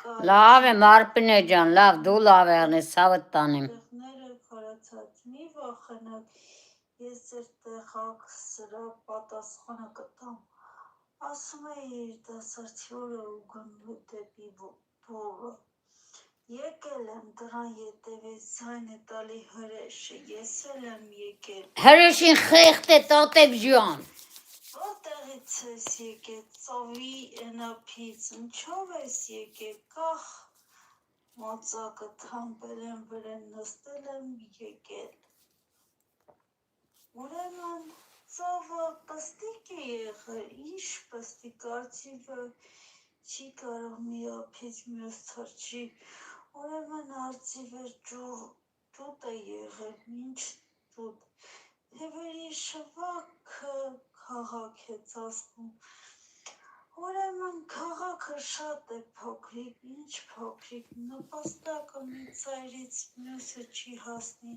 Լավ է Մարպինե ջան, լավ, դու լավ եղնես, ցավդ տանեմ։ Տեղները քարացած, մի վախենակ, ես ձեր տեղ սրա պատասխանը կտամ։ Ասում է երիտասարդի օրը ու գնու դեպի դուռը։ Եկել եմ դրան ետևից ձայնը տալի հրեշը, ես էլ եմ եկել։ Հրեշին խեղտ է տատեկ ջան։ Որտեղից ես եկել, ծովի էնափից, ինչով ես եկել, կախ մոծակը թամբել եմ վրեն, նստել եմ եկել։ Ուրեմն ծովը պստիկ է եղել, ինչ պստիկ, արծիվը չի կարող մի ափից մյուս թռչի, ուրեմն արծիվը ճուտ է եղել, ինչ ճուտ, թևերի շվաքը քաղաք է ծածկում, ուրեմն քաղաքը շատ է փոքրիկ, ինչ փոքրիկ, նպաստակը մի ծայրից մյուսը չի հասնի,